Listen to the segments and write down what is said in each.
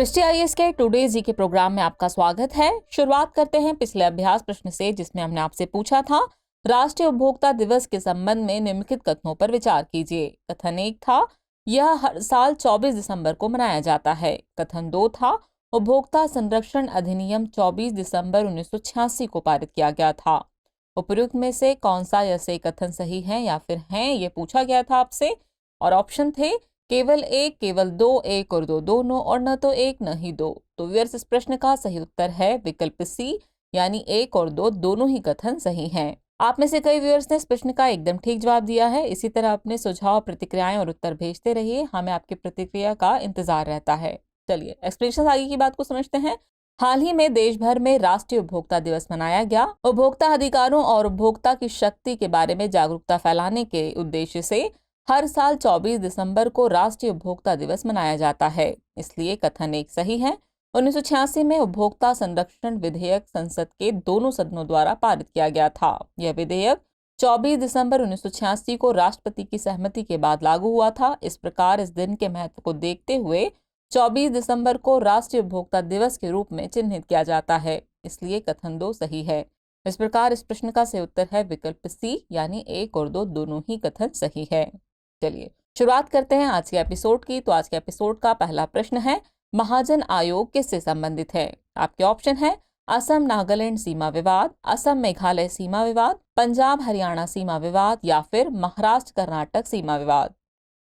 दृष्टि आईएएस के टुडे जी के प्रोग्राम में आपका स्वागत है। शुरुआत करते हैं पिछले अभ्यास प्रश्न से, जिसमें हमने आपसे पूछा था राष्ट्रीय उपभोक्ता दिवस के संबंध में निम्नलिखित कथनों पर विचार कीजिए। कथन 1 था यह हर साल 24 दिसंबर को मनाया जाता है। कथन 2 था उपभोक्ता संरक्षण अधिनियम 24 दिसंबर 1986 को पारित किया गया था। उपयुक्त में से कौन सा या से कथन सही है या फिर हैं, ये पूछा गया था आपसे। और ऑप्शन थे केवल एक, केवल दो, एक और दो दोनों, और न तो एक न ही दो। तो व्यूअर्स, इस प्रश्न का सही उत्तर है विकल्प सी, यानी एक और दो दोनों ही कथन सही हैं। आप में से कई व्यूअर्स ने इस प्रश्न का एकदम ठीक जवाब दिया है। इसी तरह अपने सुझाव, प्रतिक्रियाएं और उत्तर भेजते रहिए, हमें आपकी प्रतिक्रिया का इंतजार रहता है। चलिए एक्सप्लेनेशन आगे की बात को समझते हैं। हाल ही में देश भर में राष्ट्रीय उपभोक्ता दिवस मनाया गया। उपभोक्ता अधिकारों और उपभोक्ता की शक्ति के बारे में जागरूकता फैलाने के उद्देश्य से हर साल 24 दिसंबर को राष्ट्रीय उपभोक्ता दिवस मनाया जाता है। इसलिए कथन 1 सही है। 1986 में उपभोक्ता संरक्षण विधेयक संसद के दोनों सदनों द्वारा पारित किया गया था। यह विधेयक 24 दिसंबर 1986 को राष्ट्रपति की सहमति के बाद लागू हुआ था। इस प्रकार इस दिन के महत्व को देखते हुए 24 दिसंबर को राष्ट्रीय उपभोक्ता दिवस के रूप में चिन्हित किया जाता है। इसलिए कथन 2 सही है। इस प्रकार इस प्रश्न का सही उत्तर है विकल्प सी, यानी एक और दो दोनों ही कथन सही है। चलिए शुरुआत करते हैं आज के एपिसोड की। तो आज के एपिसोड का पहला प्रश्न है, महाजन आयोग किससे संबंधित है? आपके ऑप्शन है असम नागालैंड सीमा विवाद, असम मेघालय सीमा विवाद, पंजाब हरियाणा सीमा विवाद या फिर महाराष्ट्र कर्नाटक सीमा विवाद।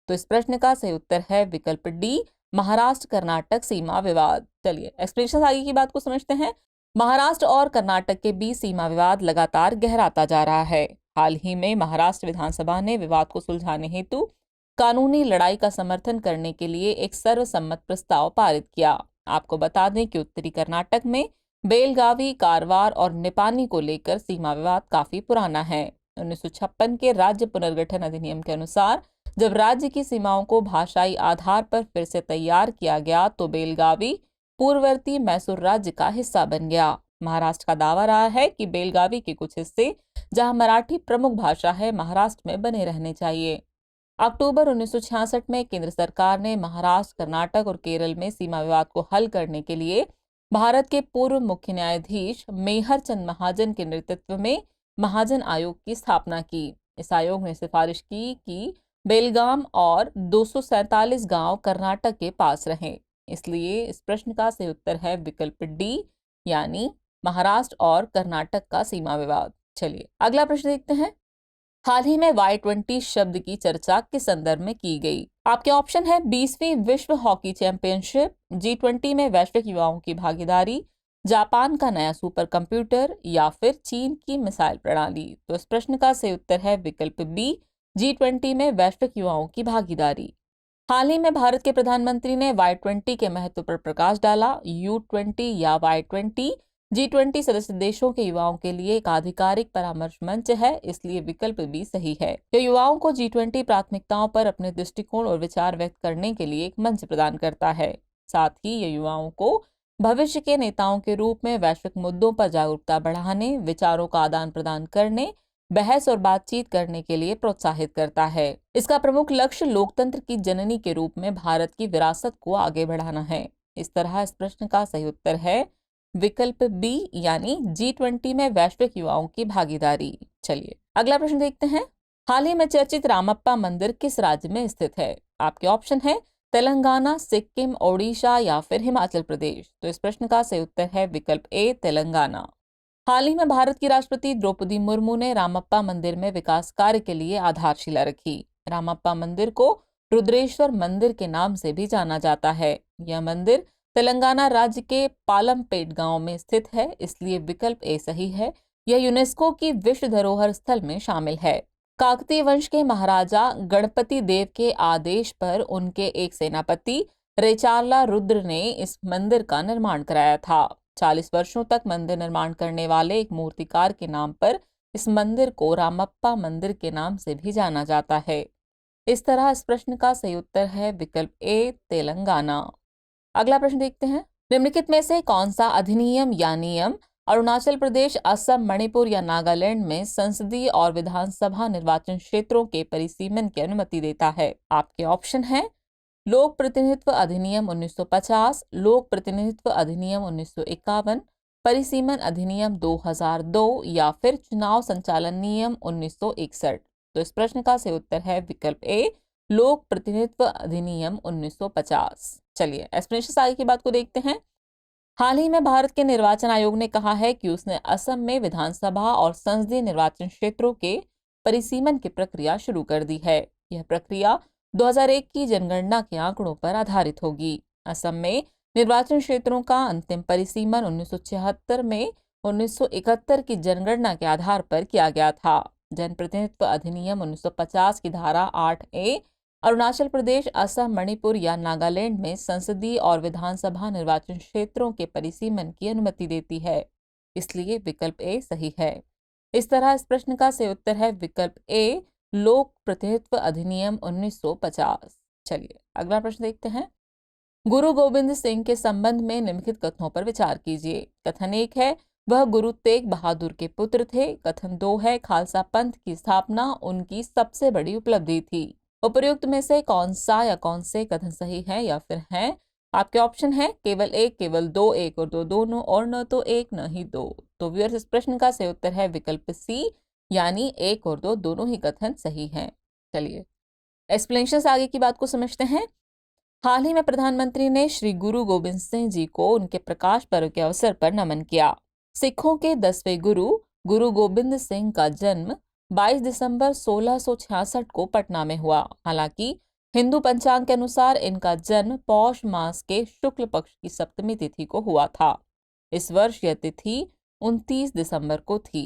तो इस प्रश्न का सही उत्तर है विकल्प डी, महाराष्ट्र कर्नाटक सीमा विवाद। चलिए एक्सप्लेनेशन आगे की बात को समझते हैं। महाराष्ट्र और कर्नाटक के बीच सीमा विवाद लगातार गहराता जा रहा है। हाल ही में महाराष्ट्र विधानसभा ने विवाद को सुलझाने हेतु कानूनी लड़ाई का समर्थन करने के लिए एक सर्वसम्मत प्रस्ताव पारित किया। आपको बता दें कि उत्तरी कर्नाटक में बेलगावी, कारवार और निपानी को लेकर सीमा विवाद काफी पुराना है। 1956 के राज्य पुनर्गठन अधिनियम के अनुसार जब राज्य की सीमाओं को भाषाई आधार पर फिर से तैयार किया गया तो बेलगावी पूर्ववर्ती मैसूर राज्य का हिस्सा बन गया। महाराष्ट्र का दावा रहा है कि बेलगावी के कुछ हिस्से, जहां मराठी प्रमुख भाषा है, महाराष्ट्र में बने रहने चाहिए। अक्टूबर 1966 में केंद्र सरकार ने महाराष्ट्र, कर्नाटक और केरल में सीमा विवाद को हल करने के लिए भारत के पूर्व मुख्य न्यायाधीश मेहर चंद महाजन के नेतृत्व में महाजन आयोग की स्थापना की। इस आयोग ने सिफारिश की कि बेलगाम और 247 गांव कर्नाटक के पास रहें। इसलिए इस प्रश्न का सही उत्तर है विकल्प डी, यानी महाराष्ट्र और कर्नाटक का सीमा विवाद। चलिए अगला प्रश्न देखते हैं। हाल ही में Y20 शब्द की चर्चा किस संदर्भ में की गई? आपके ऑप्शन है 20वीं विश्व हॉकी चैंपियनशिप, G20 में वैश्विक युवाओं की भागीदारी, जापान का नया सुपर कंप्यूटर या फिर चीन की मिसाइल प्रणाली। तो इस प्रश्न का सही उत्तर है विकल्प बी, G20 में वैश्विक युवाओं की भागीदारी। हाल ही में भारत के प्रधानमंत्री ने Y20 के महत्व पर प्रकाश डाला। U20 या Y20 G20 सदस्य देशों के युवाओं के लिए एक आधिकारिक परामर्श मंच है, इसलिए विकल्प भी सही है। यह युवाओं को G20 प्राथमिकताओं पर अपने दृष्टिकोण और विचार व्यक्त करने के लिए एक मंच प्रदान करता है। साथ ही यह युवाओं को भविष्य के नेताओं के रूप में वैश्विक मुद्दों पर जागरूकता बढ़ाने, विचारों का आदान प्रदान करने, बहस और बातचीत करने के लिए प्रोत्साहित करता है। इसका प्रमुख लक्ष्य लोकतंत्र की जननी के रूप में भारत की विरासत को आगे बढ़ाना है। इस तरह इस प्रश्न का सही उत्तर है विकल्प बी, यानी G20 में वैश्विक युवाओं की भागीदारी। चलिए अगला प्रश्न देखते हैं। हाल ही में चर्चित रामप्पा मंदिर किस राज्य में स्थित है? आपके ऑप्शन है तेलंगाना, सिक्किम, ओडिशा या फिर हिमाचल प्रदेश। तो इस प्रश्न का सही उत्तर है विकल्प ए, तेलंगाना। हाल ही में भारत की राष्ट्रपति द्रौपदी मुर्मू ने रामप्पा मंदिर में विकास कार्य के लिए आधारशिला रखी। रामप्पा मंदिर को रुद्रेश्वर मंदिर के नाम से भी जाना जाता है। यह मंदिर तेलंगाना राज्य के पालमपेट गांव में स्थित है, इसलिए विकल्प ए सही है। यह यूनेस्को की विश्व धरोहर स्थल में शामिल है। काकतीय वंश के महाराजा गणपति देव के आदेश पर उनके एक सेनापति रेचारला रुद्र ने इस मंदिर का निर्माण कराया था। 40 वर्षों तक मंदिर निर्माण करने वाले एक मूर्तिकार के नाम पर इस मंदिर को रामप्पा मंदिर के नाम से भी जाना जाता है। इस तरह इस प्रश्न का सही उत्तर है विकल्प ए, तेलंगाना। अगला प्रश्न देखते हैं। निम्नलिखित में से कौन सा अधिनियम या नियम अरुणाचल प्रदेश, असम, मणिपुर या नागालैंड में संसदीय और विधानसभा निर्वाचन क्षेत्रों के परिसीमन की अनुमति देता है? आपके ऑप्शन है लोक प्रतिनिधित्व अधिनियम 1950, लोक प्रतिनिधित्व अधिनियम 1951, परिसीमन अधिनियम 2002 या फिर चुनाव संचालन नियम 1961। तो इस प्रश्न का सही उत्तर है विकल्प ए, लोक प्रतिनिधित्व अधिनियम 1950। चलिए एक्सप्लेनेशन आगे की बात को देखते हैं। हाल ही में भारत के निर्वाचन आयोग ने कहा है कि उसने असम में विधानसभा और संसदीय निर्वाचन क्षेत्रों के परिसीमन की प्रक्रिया शुरू कर दी है। यह प्रक्रिया 2001 की जनगणना के आंकड़ों पर आधारित होगी। असम में निर्वाचन क्षेत्रों का अंतिम परिसीमन 1976 में 1971 की जनगणना के आधार पर किया गया था। जनप्रतिनिधित्व अधिनियम 1950 की धारा 8A अरुणाचल प्रदेश, असम, मणिपुर या नागालैंड में संसदीय और विधानसभा निर्वाचन क्षेत्रों के परिसीमन की अनुमति देती है, इसलिए विकल्प ए सही है। इस तरह इस प्रश्न का सही उत्तर है विकल्प ए, लोक प्रतिनिधित्व अधिनियम 1950। चलिए अगला प्रश्न देखते हैं। गुरु गोविंद सिंह के संबंध में निम्नलिखित कथनों पर विचार कीजिए। कथन 1 है वह गुरु तेग बहादुर के पुत्र थे। कथन 2 है खालसा पंथ की स्थापना उनकी सबसे बड़ी उपलब्धि थी। उपर्युक्त में से कौन सा या कौन से कथन सही है या फिर हैं? आपके ऑप्शन है केवल एक, केवल दो, एक और दो दोनों, और न तो एक न ही दो। तो व्यूअर्स इस प्रश्न का सही उत्तर है विकल्प सी, यानी एक और दो दोनों ही कथन सही हैं। चलिए एक्सप्लेनेशन आगे की बात को समझते हैं। हाल ही में प्रधानमंत्री ने श्री गुरु गोविंद सिंह जी को उनके प्रकाश पर्व के अवसर पर नमन किया। सिखों के 10वें गुरु गुरु गोविंद सिंह का जन्म 22 दिसंबर 1666 को पटना में हुआ। हालांकि हिंदू पंचांग के अनुसार इनका जन्म पौष मास के शुक्ल पक्ष की सप्तमी तिथि को हुआ था। इस वर्ष यह तिथि 29 दिसंबर को थी।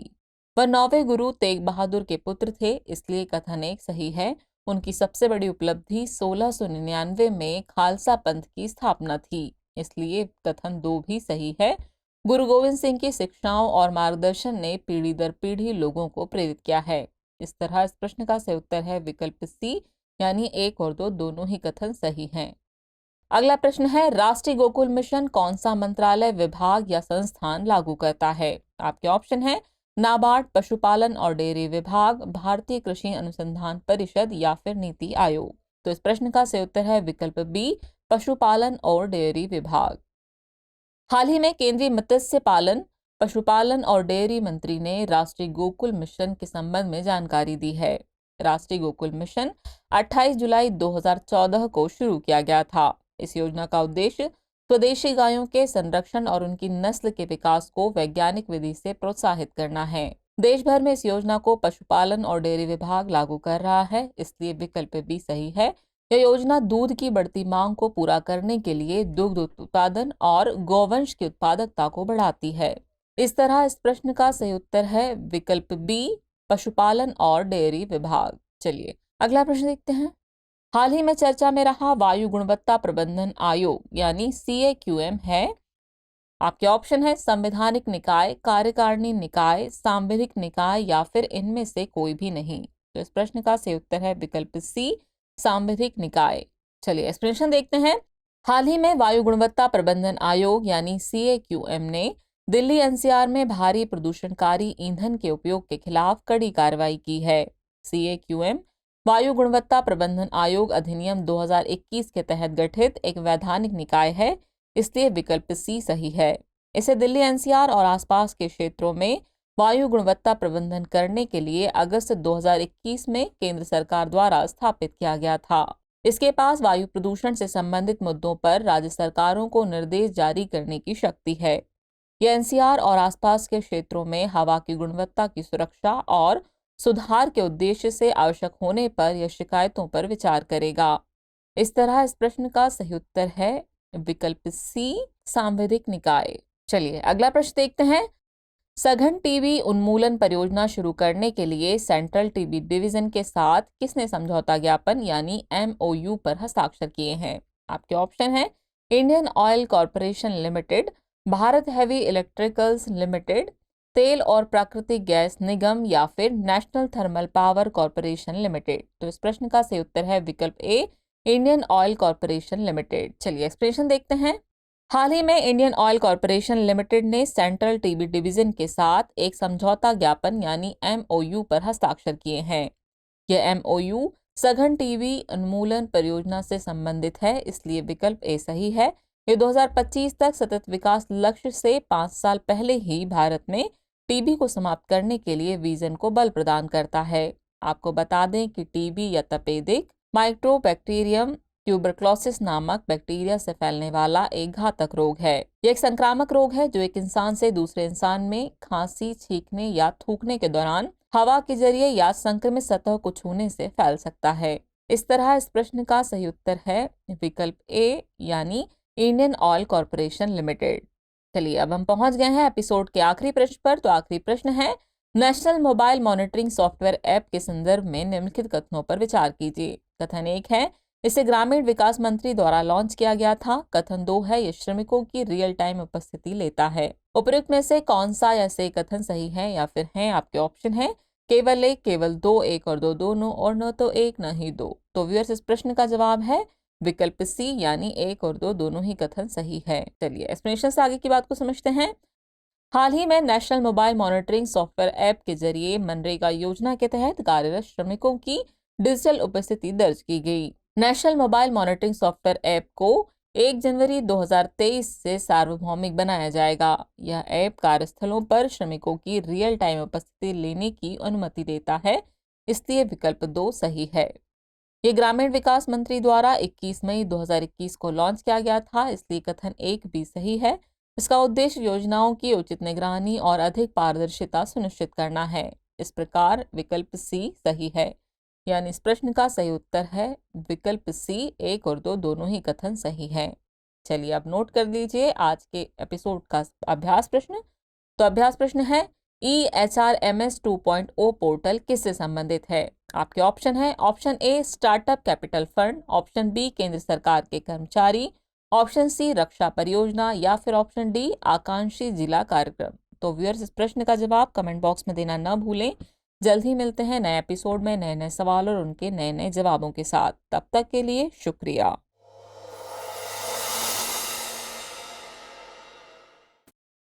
वह 9वें गुरु तेग बहादुर के पुत्र थे, इसलिए कथन 1 सही है। उनकी सबसे बड़ी उपलब्धि 1699 में खालसा पंथ की स्थापना थी, इसलिए कथन 2 भी सही है। गुरु गोविंद सिंह की शिक्षाओं और मार्गदर्शन ने पीढ़ी दर पीढ़ी लोगों को प्रेरित किया है। इस तरह इस प्रश्न का सही उत्तर है विकल्प सी, यानी 1 और 2 दोनों ही कथन सही हैं। अगला प्रश्न है राष्ट्रीय गोकुल मिशन कौन सा मंत्रालय, विभाग या संस्थान लागू करता है? आपके ऑप्शन है नाबार्ड, पशुपालन और डेयरी विभाग, भारतीय कृषि अनुसंधान परिषद या फिर नीति आयोग। तो इस प्रश्न का सही उत्तर है विकल्प बी, पशुपालन और डेयरी विभाग। हाल ही में केंद्रीय मत्स्य पालन, पशुपालन और डेयरी मंत्री ने राष्ट्रीय गोकुल मिशन के संबंध में जानकारी दी है। राष्ट्रीय गोकुल मिशन 28 जुलाई 2014 को शुरू किया गया था। इस योजना का उद्देश्य स्वदेशी गायों के संरक्षण और उनकी नस्ल के विकास को वैज्ञानिक विधि से प्रोत्साहित करना है। देश भर में इस योजना को पशुपालन और डेयरी विभाग लागू कर रहा है, इसलिए विकल्प बी सही है। यह योजना दूध की बढ़ती मांग को पूरा करने के लिए दुग्ध उत्पादन और गौवंश की उत्पादकता को बढ़ाती है। इस तरह इस प्रश्न का सही उत्तर है विकल्प बी, पशुपालन और डेयरी विभाग। चलिए अगला प्रश्न देखते हैं। हाल ही में चर्चा में रहा वायु गुणवत्ता प्रबंधन आयोग यानी CAQM है। आपके ऑप्शन है संवैधानिक निकाय, कार्यकारिणी निकाय, सांविधिक निकाय या फिर इनमें से कोई भी नहीं। तो इस प्रश्न का सही उत्तर है विकल्प सी, सांविधिक निकाय। चलिए एक्सप्लेनेशन देखते हैं। हाल ही में वायु गुणवत्ता प्रबंधन आयोग यानी CAQM ने दिल्ली NCR में भारी प्रदूषणकारी ईंधन के उपयोग के खिलाफ कड़ी कार्रवाई की है। CAQM वायु गुणवत्ता प्रबंधन आयोग अधिनियम 2021 के तहत गठित एक वैधानिक निकाय है, इसलिए विकल्प सी सही है। इसे दिल्ली NCR और आसपास के क्षेत्रों में वायु गुणवत्ता प्रबंधन करने के लिए अगस्त 2021 में केंद्र सरकार द्वारा स्थापित किया गया था। इसके पास वायु प्रदूषण से संबंधित मुद्दों पर राज्य सरकारों को निर्देश जारी करने की शक्ति है। यह NCR और आसपास के क्षेत्रों में हवा की गुणवत्ता की सुरक्षा और सुधार के उद्देश्य से आवश्यक होने पर यह शिकायतों पर विचार करेगा। इस तरह इस प्रश्न का सही उत्तर है विकल्प सी, सांविधिक निकाय। चलिए अगला प्रश्न देखते हैं। सघन टीबी उन्मूलन परियोजना शुरू करने के लिए सेंट्रल टीबी डिवीजन के साथ किसने समझौता ज्ञापन यानी MOU पर हस्ताक्षर किए हैं? आपके ऑप्शन है Indian oil corporation limited, Bharat heavy electricals limited, तेल और प्राकृतिक गैस निगम या फिर national thermal power corporation limited. तो इस प्रश्न का सही उत्तर है विकल्प ए, इंडियन ऑयल कॉरपोरेशन लिमिटेड। चलिए एक्सप्लेनेशन देखते हैं। हाल ही में इंडियन ऑयल कॉरपोरेशन लिमिटेड ने सेंट्रल टीबी डिवीजन के साथ एक समझौता ज्ञापन यानी MOU पर हस्ताक्षर किए हैं। यह MOU सघन टीबी उन्मूलन परियोजना से संबंधित है, इसलिए विकल्प ए सही है। ये 2025 तक सतत विकास लक्ष्य से 5 साल पहले ही भारत में टीबी को समाप्त करने के लिए विजन को बल प्रदान करता है। आपको बता दें कि टीबी या तपेदिक माइक्रोबैक्टीरियम ट्यूबरक्लोसिस नामक बैक्टीरिया से फैलने वाला एक घातक रोग है। यह एक संक्रामक रोग है जो एक इंसान से दूसरे इंसान में खांसी, छींकने या थूकने के दौरान हवा के जरिए या संक्रमित सतह को छूने से फैल सकता है। इस तरह इस प्रश्न का सही उत्तर है विकल्प ए यानी इंडियन ऑयल कॉरपोरेशन लिमिटेड। चलिए अब हम पहुंच गए हैं एपिसोड के आखिरी प्रश्न पर। तो आखिरी प्रश्न है, national mobile monitoring software app के संदर्भ में निम्नलिखित कथनों पर विचार कीजिए। कथन 1 है, इसे ग्रामीण विकास मंत्री द्वारा लॉन्च किया गया था। कथन 2 है, ये श्रमिकों की रियल टाइम उपस्थिति लेता है। उपयुक्त में से कौन सा या सही कथन सही है या फिर हैं आपके ऑप्शन है केवल 1, केवल 2, 1 और 2 दोनों, और न तो 1 न ही 2। तो व्यूअर्स इस प्रश्न का जवाब है विकल्प सी यानी 1 और 2 दोनों ही कथन सही है। चलिए एक्सप्लेनेशन से आगे की बात को समझते हैं। हाल ही में national mobile monitoring software app के जरिए मनरेगा योजना के तहत कार्यरत श्रमिकों की डिजिटल उपस्थिति दर्ज की गई। National mobile monitoring software app को 1 जनवरी 2023 से सार्वभौमिक बनाया जाएगा। यह ऐप कार्यस्थलों पर श्रमिकों की रियल टाइम उपस्थिति लेने की अनुमति देता है, इसलिए विकल्प 2 सही है। ये ग्रामीण विकास मंत्री द्वारा 21 मई 2021 को लॉन्च किया गया था, इसलिए कथन 1 भी सही है। इसका उद्देश्य योजनाओं की उचित निगरानी और अधिक पारदर्शिता सुनिश्चित करना है। इस प्रकार विकल्प सी सही है, यानी इस प्रश्न का सही उत्तर है विकल्प सी। 1 और 2 दोनों ही कथन सही है। चलिए अब नोट कर लीजिए आज के एपिसोड का अभ्यास प्रश्न। तो अभ्यास प्रश्न है, EHRMS 2.0 पोर्टल किससे संबंधित है? आपके ऑप्शन है, option A startup capital fund, option B केंद्र सरकार के कर्मचारी, ऑप्शन सी रक्षा परियोजना या फिर ऑप्शन डी आकांक्षी जिला कार्यक्रम। तो व्यूअर्स इस प्रश्न का जवाब कमेंट बॉक्स में देना न भूलें। जल्द ही मिलते हैं नए एपिसोड में नए नए सवाल और उनके नए नए जवाबों के साथ। तब तक के लिए शुक्रिया।